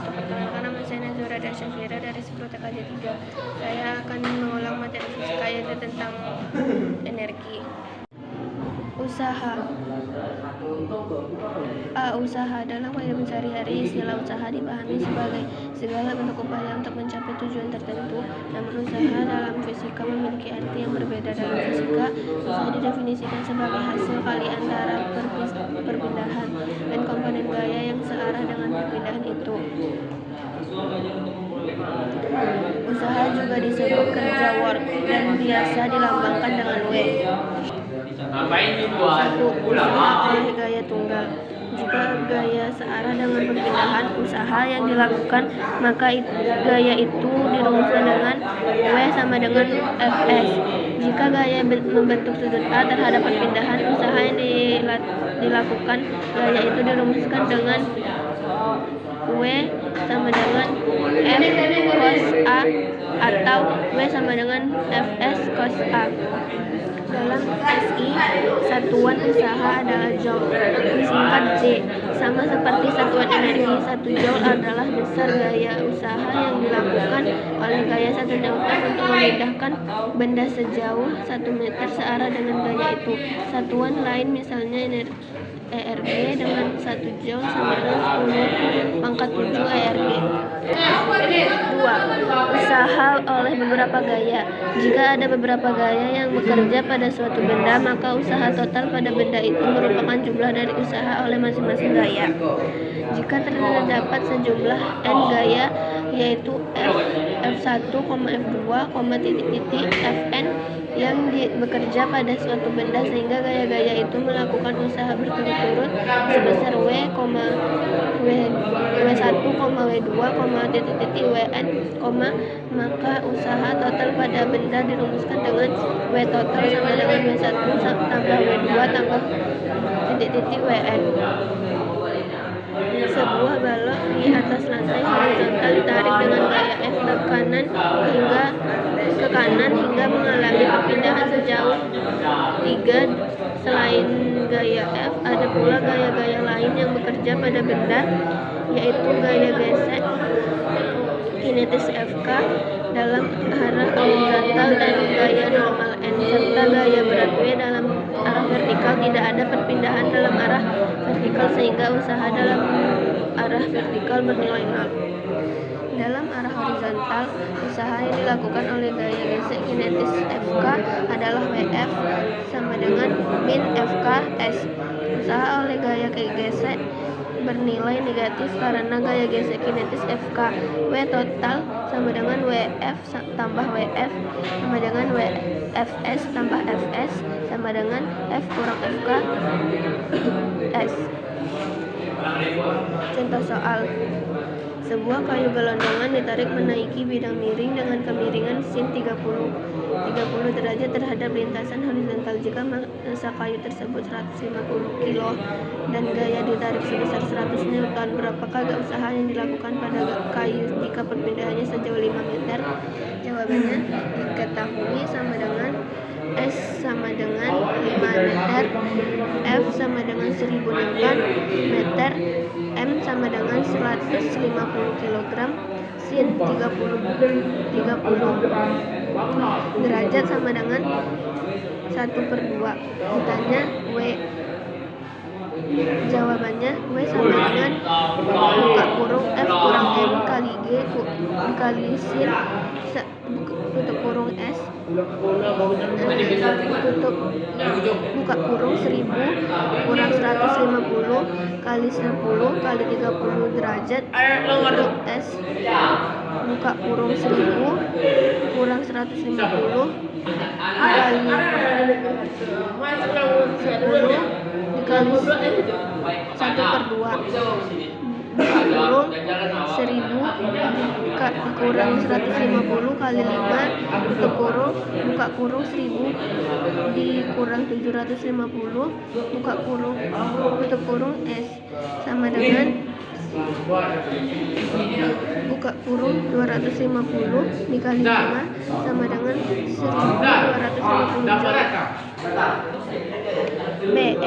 wabarakatuh. Perkenalkan, nama saya Nazura Syafira dari 10 TKJ 3. Saya akan mengulang materi fisika yaitu tentang energi. Usaha. Usaha dalam kehidupan sehari-hari. Istilah usaha dipahami sebagai segala bentuk upaya untuk mencapai tujuan tertentu. Namun usaha dalam fisika memiliki arti yang berbeda. Dalam fisika, usaha didefinisikan sebagai hasil kali antara perpindahan dan komponen gaya yang searah dengan perpindahan itu. Usaha juga disebut kerja work dan biasa dilambangkan dengan W. 1. Usaha oleh gaya tunggal. Jika gaya searah dengan perpindahan usaha yang dilakukan, maka gaya itu dirumuskan dengan W sama dengan Fs. Jika gaya membentuk sudut A terhadap perpindahan usaha yang dilakukan, gaya itu dirumuskan dengan W sama dengan F cos A atau W sama dengan Fs cos A. Dalam SI, satuan usaha adalah joule, disingkat J. Sama seperti satuan energi, 1 joule adalah besar gaya usaha yang dilakukan oleh gaya 1 Newton untuk memindahkan benda sejauh 1 meter searah dengan gaya itu. Satuan lain misalnya ERG dengan 1 joule sama dengan 10 pangkat 7 ERG. 2. Usaha oleh beberapa gaya. Jika ada beberapa gaya yang bekerja pada suatu benda, maka usaha total pada benda itu merupakan jumlah dari usaha oleh masing-masing gaya. Jika terdapat sejumlah n gaya, yaitu F1, F2, Fn yang bekerja pada suatu benda, sehingga gaya-gaya itu melakukan usaha berturut-turut sebesar W1, W2, Wn, maka usaha total pada benda dirumuskan dengan W total sama dengan W1 tambah W2 tambah Wn. Sebuah balok di atas lantai horizontal ditarik dengan gaya F ke kanan hingga mengalami perpindahan sejauh 3. Selain gaya F, ada pula gaya-gaya lain yang bekerja pada benda, yaitu gaya gesek kinetis Fk dalam arah horizontal dan gaya normal N, serta gaya berat W dalam arah vertikal. Tidak ada perpindahan dalam arah vertikal sehingga usaha dalam arah vertikal bernilai 0. Dalam arah horizontal, usaha yang dilakukan oleh gaya gesek kinetis Fk adalah Wf sama dengan min Fk S. Usaha oleh gaya gesek bernilai negatif karena gaya gesek kinetis Fk. W total sama dengan Wf tambah Wf sama dengan Fs tambah Fs sama dengan F kurang Fk S. Contoh soal. Sebuah kayu gelondongan ditarik menaiki bidang miring dengan kemiringan sin 30 derajat terhadap lintasan horizontal. Jika massa kayu tersebut 150 kg dan gaya ditarik sebesar 100 Newton, berapakah usaha yang dilakukan pada kayu jika perpindahannya sejauh 5 meter? Jawabannya diketahui sama dengan S sama dengan 5 meter, F sama dengan 1000 Newton meter, M sama dengan 150 kg, sin 30 derajat sama dengan 1/2. Ditanya W. Jawabannya W sama dengan buka kurung F kurang M kali G dikali sin tutup kurung S buka kurung 1000 kurang 150 kali 10 kali 30 derajat tutup S buka kurung 1000 kurang 150 kali 10 dikali 1/2 buka kurung 1000 dikurang 150 kali 5 tutup kurung buka kurung 1000 dikurang 750 buka kurung tutup kurung S sama dengan buka kurung 250 dikali 5 sama dengan 1250 joule. B.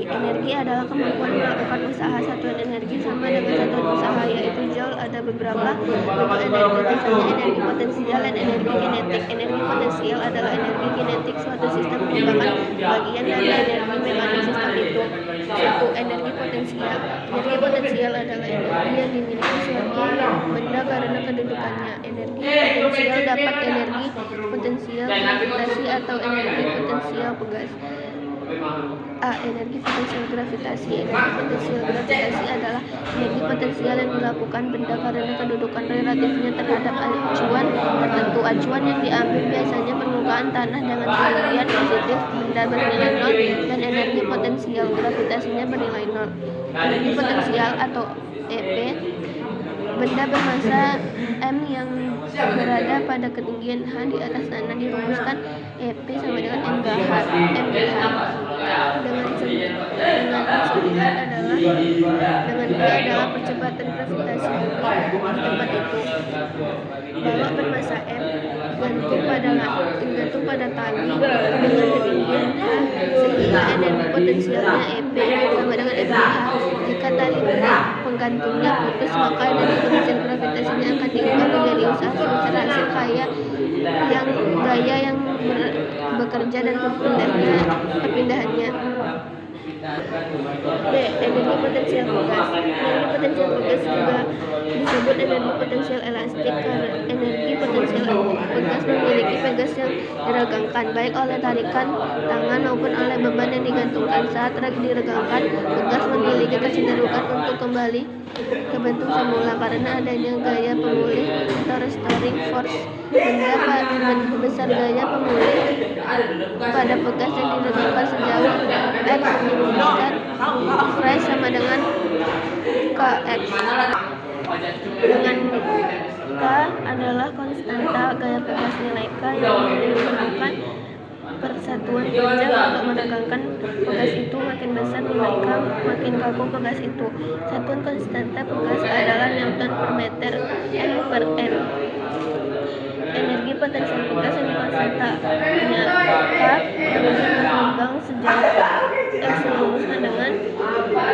Energi adalah kemampuan melakukan usaha. Satuan energi sama dengan satuan usaha, yaitu joule. Ada beberapa bentuk energi, misalnya energi potensial dan energi kinetik. Energi potensial adalah energi kinetik suatu sistem merupakan bagian dari energi mekanik sistem itu. 1. Energi potensial. Energi potensial adalah energi yang dimiliki suatu benda karena kedudukannya. Energi potensial dapat energi potensial gravitasi atau energi potensial pegas. A. Energi potensial gravitasi. Energi potensial gravitasi adalah energi potensial yang dilakukan benda karena kedudukan relatifnya terhadap acuan tertentu. Acuan yang diambil biasanya permukaan tanah dengan ketinggian positif, benda bernilai 0, dan energi potensial gravitasinya bernilai 0. Energi potensial atau EP, benda bermassa m yang berada pada ketinggian h di atas tanah, dirumuskan EP sama dengan mgh. Dengan 9 adalah percepatan gravitasi bumi di tempat itu. Balok bermassa m gantung pada tali dengan ketinggian h, sehingga energi potensialnya EP sama dengan mgh. Jika tali penggantungnya putus, maka energi potensial gravitasinya akan diubah menjadi usaha sebesar hasil gaya yang bekerja dan perpindahannya. B. Energi potensial pegas. Energi potensial pegas juga disebut energi potensial elastik karena energi potensial pegas memiliki pegas yang diregangkan baik oleh tarikan tangan maupun oleh beban yang digantungkan. Saat diregangkan, pegas memiliki kecenderungan untuk kembali ke bentuk semula karena adanya gaya pemulih atau restoring force. Benda besar gaya pemulih pada pegas yang diregangkan sejauh x dirumuskan Phi sama dengan kx, dengan k adalah konstanta gaya pegas. Nilai k yang merupakan persatuan kerja untuk meregangkan pegas itu. Makin besar nilai k, makin kaku pegas itu. Satuan konstanta pegas adalah Newton per meter N per M. Energi potensial pegas yang konstantanya K berkembang sejauh x dirumuskan dengan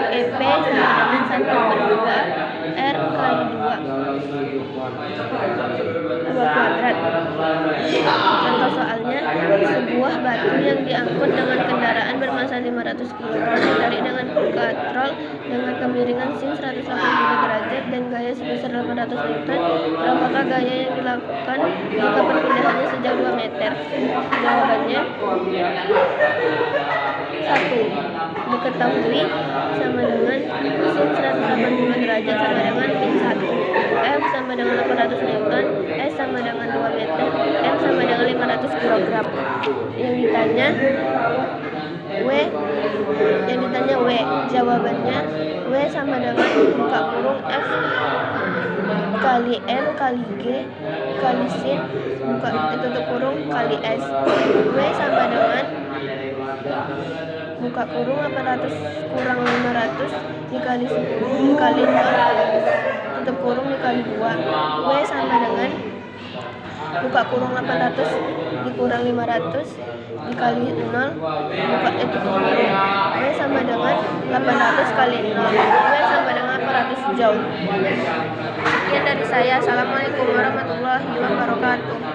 EP sama dengan 1/2 R kali 2 kuadrat. Contoh soalnya, sebuah batu yang diangkut dengan kendaraan bermassa 500 kg ditarik dengan katrol dengan kemiringan sin 180 derajat dan gaya sebesar 800 Newton. Berapakah gaya yang dilakukan jika perpindahannya sejauh 2 meter? Jawabannya 1. Diketahui sama dengan sin 180 derajat sama dengan min 1. F sama dengan 800 Newton, S sama dengan 2 meter, M sama dengan 500 kg. Yang ditanya W, jawabannya W sama dengan buka kurung F kali M kali G kali sin tutup kurung kali S. W sama dengan buka kurung 800 kurang 500 dikali 10 dikali 0 tutup kurung dikali 2. W sama dengan buka kurung 800 dikurang 500 dikali 0 tutup kurung. W sama dengan 800 kali 0. W sama dengan 800 joule. Sekian dari saya. Assalamualaikum warahmatullahi wabarakatuh.